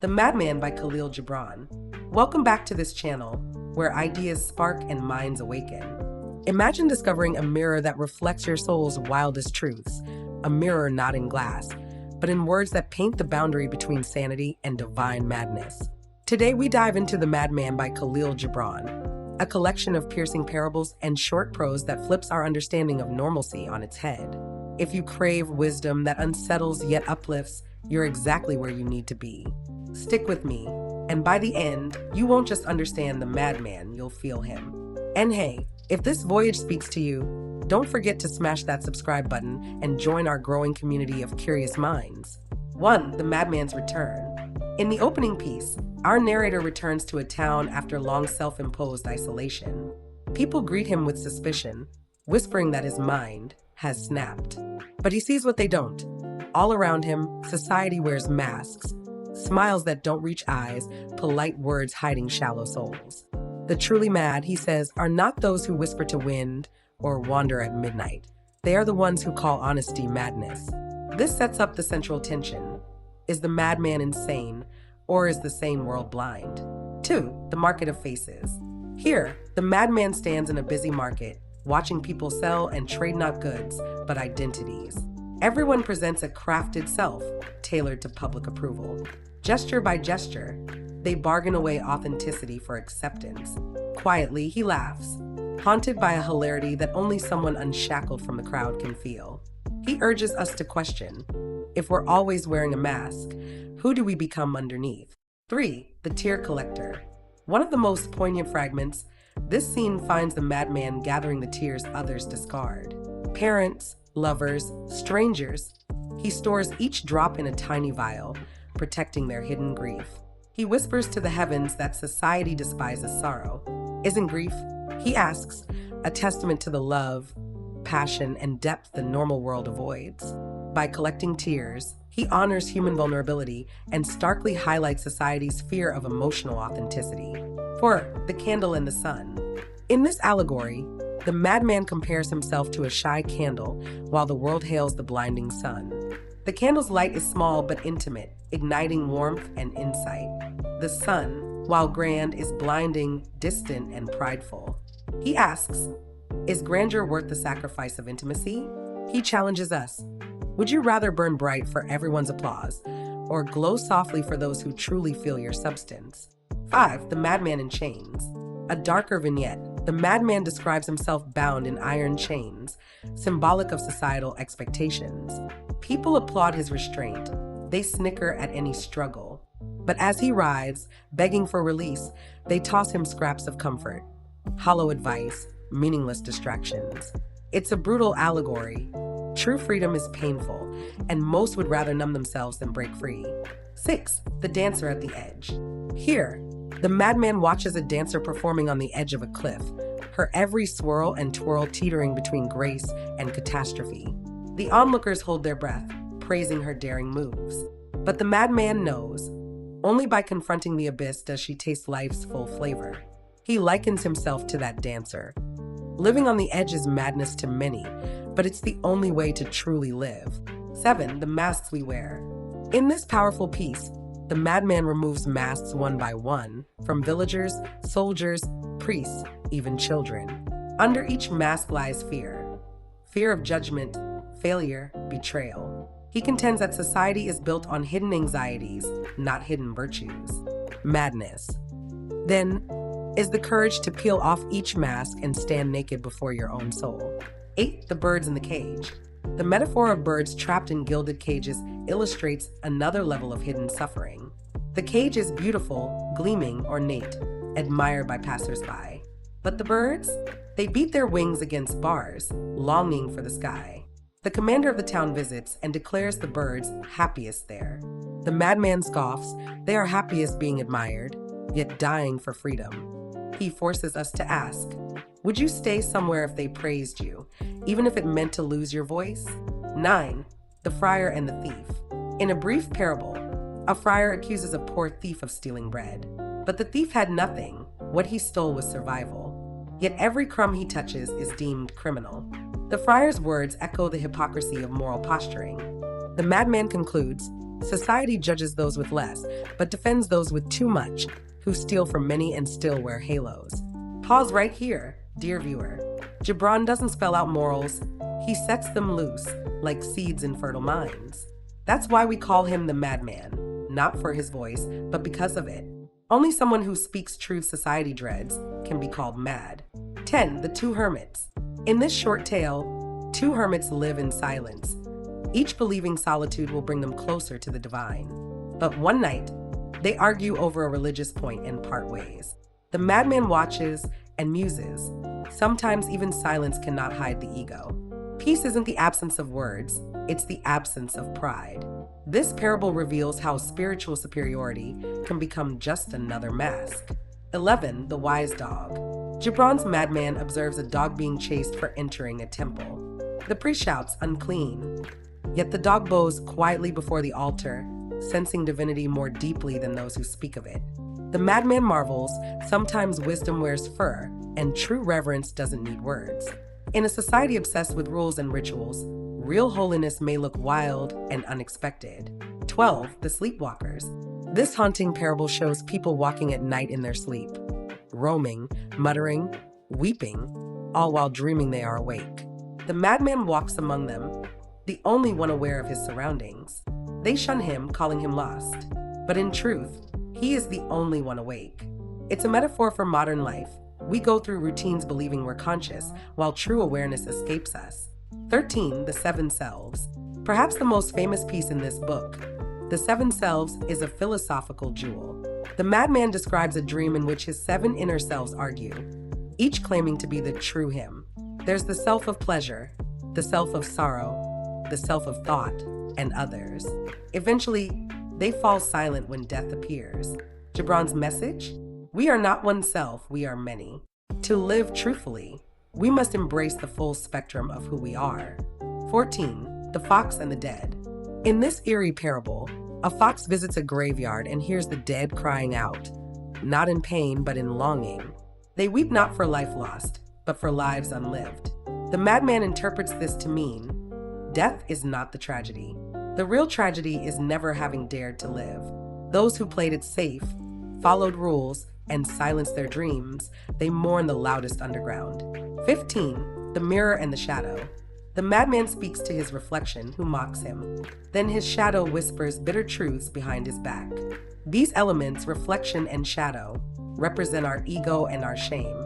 The Madman by Khalil Gibran. Welcome back to this channel, where ideas spark and minds awaken. Imagine discovering a mirror that reflects your soul's wildest truths, a mirror not in glass, but in words that paint the boundary between sanity and divine madness. Today we dive into The Madman by Khalil Gibran, a collection of piercing parables and short prose that flips our understanding of normalcy on its head. If you crave wisdom that unsettles yet uplifts, you're exactly where you need to be. Stick with me, and by the end, you won't just understand the madman, you'll feel him. And hey, if this voyage speaks to you, don't forget to smash that subscribe button and join our growing community of curious minds. 1. The Madman's Return. In the opening piece, our narrator returns to a town after long self-imposed isolation. People greet him with suspicion, whispering that his mind has snapped. But he sees what they don't. All around him, society wears masks, smiles that don't reach eyes, polite words hiding shallow souls. The truly mad, he says, are not those who whisper to wind or wander at midnight. They are the ones who call honesty madness. This sets up the central tension. Is the madman insane, or is the sane world blind? 2. The Market of Faces. Here, the madman stands in a busy market, watching people sell and trade not goods, but identities. Everyone presents a crafted self, tailored to public approval. Gesture by gesture, they bargain away authenticity for acceptance. Quietly, he laughs, haunted by a hilarity that only someone unshackled from the crowd can feel. He urges us to question, if we're always wearing a mask, who do we become underneath? 3. The Tear Collector. One of the most poignant fragments, this scene finds the madman gathering the tears others discard. Parents, lovers, strangers. He stores each drop in a tiny vial, protecting their hidden grief. He whispers to the heavens that society despises sorrow. Isn't grief, he asks, a testament to the love, passion, and depth the normal world avoids? By collecting tears, he honors human vulnerability and starkly highlights society's fear of emotional authenticity. 4. The Candle and the Sun. In this allegory, the madman compares himself to a shy candle while the world hails the blinding sun. The candle's light is small but intimate, igniting warmth and insight. The sun, while grand, is blinding, distant, and prideful. He asks, is grandeur worth the sacrifice of intimacy? He challenges us. Would you rather burn bright for everyone's applause, or glow softly for those who truly feel your substance? 5. The Madman in Chains. A darker vignette, the madman describes himself bound in iron chains, symbolic of societal expectations. People applaud his restraint. They snicker at any struggle. But as he writhes, begging for release, they toss him scraps of comfort, hollow advice, meaningless distractions. It's a brutal allegory. True freedom is painful, and most would rather numb themselves than break free. 6. The Dancer at the Edge. Here, the madman watches a dancer performing on the edge of a cliff, her every swirl and twirl teetering between grace and catastrophe. The onlookers hold their breath, praising her daring moves. But the madman knows, only by confronting the abyss does she taste life's full flavor. He likens himself to that dancer. Living on the edge is madness to many, but it's the only way to truly live. 7. The Masks We Wear. In this powerful piece, the madman removes masks one by one, from villagers, soldiers, priests, even children. Under each mask lies fear. Fear of judgment, failure, betrayal. He contends that society is built on hidden anxieties, not hidden virtues. Madness. Then, is the courage to peel off each mask and stand naked before your own soul. 8. The Birds in the Cage. The metaphor of birds trapped in gilded cages illustrates another level of hidden suffering. The cage is beautiful, gleaming, ornate, admired by passersby. But the birds? They beat their wings against bars, longing for the sky. The commander of the town visits and declares the birds happiest there. The madman scoffs, they are happiest being admired, yet dying for freedom. He forces us to ask, would you stay somewhere if they praised you, even if it meant to lose your voice? 9. The Friar and the Thief. In a brief parable, a friar accuses a poor thief of stealing bread. But the thief had nothing. What he stole was survival. Yet every crumb he touches is deemed criminal. The friar's words echo the hypocrisy of moral posturing. The madman concludes, Society judges those with less, but defends those with too much, who steal from many and still wear halos. Pause right here, dear viewer. Gibran doesn't spell out morals, he sets them loose, like seeds in fertile minds. That's why we call him the Madman, not for his voice, but because of it. Only someone who speaks truth society dreads can be called mad. 10. The Two Hermits. In this short tale, two hermits live in silence, each believing solitude will bring them closer to the divine. But one night, they argue over a religious point and part ways. The madman watches and muses. Sometimes even silence cannot hide the ego. Peace isn't the absence of words, it's the absence of pride. This parable reveals how spiritual superiority can become just another mask. 11. The Wise Dog. Gibran's madman observes a dog being chased for entering a temple. The priest shouts, "Unclean." Yet the dog bows quietly before the altar, sensing divinity more deeply than those who speak of it. The madman marvels, sometimes wisdom wears fur, and true reverence doesn't need words. In a society obsessed with rules and rituals, real holiness may look wild and unexpected. 12. The Sleepwalkers. This haunting parable shows people walking at night in their sleep, roaming, muttering, weeping, all while dreaming they are awake. The madman walks among them, the only one aware of his surroundings. They shun him, calling him lost. But in truth, he is the only one awake. It's a metaphor for modern life. We go through routines believing we're conscious, while true awareness escapes us. 13. The Seven Selves. Perhaps the most famous piece in this book, The Seven Selves is a philosophical jewel. The madman describes a dream in which his 7 inner selves argue, each claiming to be the true him. There's the self of pleasure, the self of sorrow, the self of thought, and others. Eventually, they fall silent when death appears. Gibran's message? We are not one self, we are many. To live truthfully, we must embrace the full spectrum of who we are. 14. The Fox and the Dead. In this eerie parable, a fox visits a graveyard and hears the dead crying out, not in pain but in longing. They weep not for life lost, but for lives unlived. The madman interprets this to mean, death is not the tragedy. The real tragedy is never having dared to live. Those who played it safe, followed rules, and silenced their dreams, they mourn the loudest underground. 15. The Mirror and the Shadow. The madman speaks to his reflection, who mocks him. Then his shadow whispers bitter truths behind his back. These elements, reflection and shadow, represent our ego and our shame.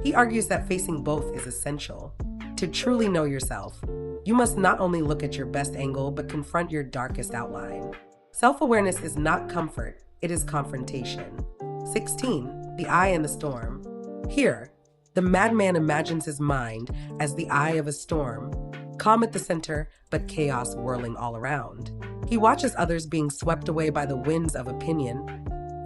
He argues that facing both is essential. To truly know yourself, you must not only look at your best angle, but confront your darkest outline. Self-awareness is not comfort, it is confrontation. 16. The Eye and the Storm. Here, the madman imagines his mind as the eye of a storm, calm at the center, but chaos whirling all around. He watches others being swept away by the winds of opinion,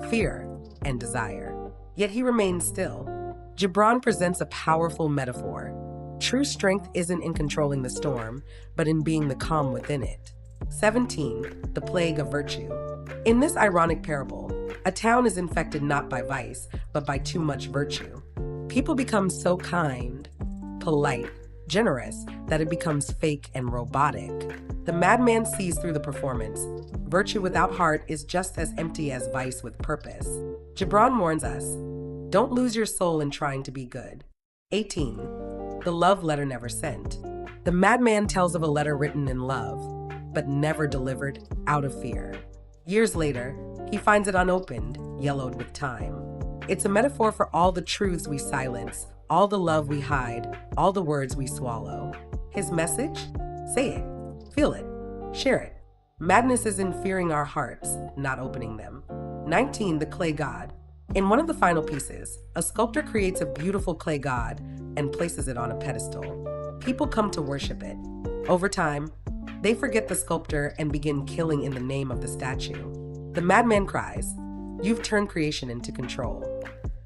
fear, and desire. Yet he remains still. Gibran presents a powerful metaphor. True strength isn't in controlling the storm, but in being the calm within it. 17. The Plague of Virtue. In this ironic parable, a town is infected not by vice, but by too much virtue. People become so kind, polite, generous, that it becomes fake and robotic. The madman sees through the performance. Virtue without heart is just as empty as vice with purpose. Gibran warns us, don't lose your soul in trying to be good. 18. The Love Letter Never Sent. The madman tells of a letter written in love, but never delivered out of fear. Years later, he finds it unopened, yellowed with time. It's a metaphor for all the truths we silence, all the love we hide, all the words we swallow. His message? Say it, feel it, share it. Madness is in fearing our hearts, not opening them. 19. The Clay God. In one of the final pieces, a sculptor creates a beautiful clay god and places it on a pedestal. People come to worship it. Over time, they forget the sculptor and begin killing in the name of the statue. The madman cries, "You've turned creation into control."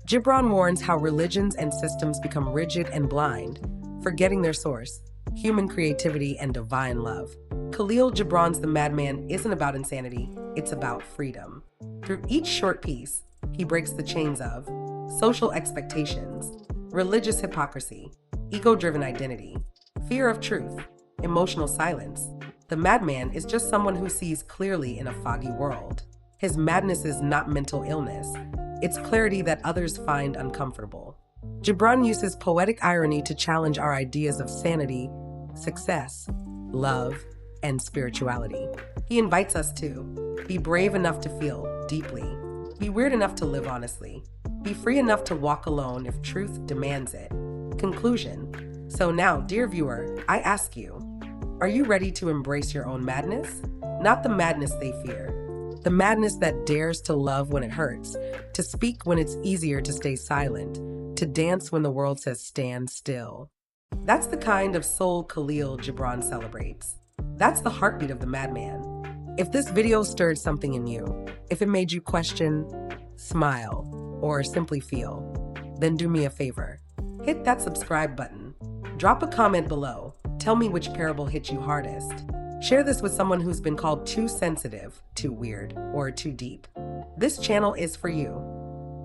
Gibran warns how religions and systems become rigid and blind, forgetting their source, human creativity and divine love. Khalil Gibran's The Madman isn't about insanity, it's about freedom. Through each short piece, he breaks the chains of social expectations, religious hypocrisy, ego-driven identity, fear of truth, emotional silence, The madman is just someone who sees clearly in a foggy world. His madness is not mental illness, it's clarity that others find uncomfortable. Gibran uses poetic irony to challenge our ideas of sanity, success, love, and spirituality. He invites us to be brave enough to feel deeply, be weird enough to live honestly, be free enough to walk alone if truth demands it. Conclusion. So now, dear viewer, I ask you, are you ready to embrace your own madness? Not the madness they fear. The madness that dares to love when it hurts, to speak when it's easier to stay silent, to dance when the world says stand still. That's the kind of soul Khalil Gibran celebrates. That's the heartbeat of the madman. If this video stirred something in you, if it made you question, smile, or simply feel, then do me a favor. Hit that subscribe button. Drop a comment below. Tell me which parable hit you hardest. Share this with someone who's been called too sensitive, too weird, or too deep. This channel is for you.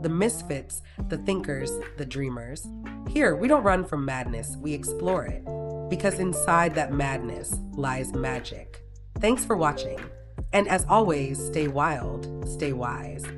The misfits, the thinkers, the dreamers. Here, we don't run from madness, we explore it. Because inside that madness lies magic. Thanks for watching. And as always, stay wild, stay wise.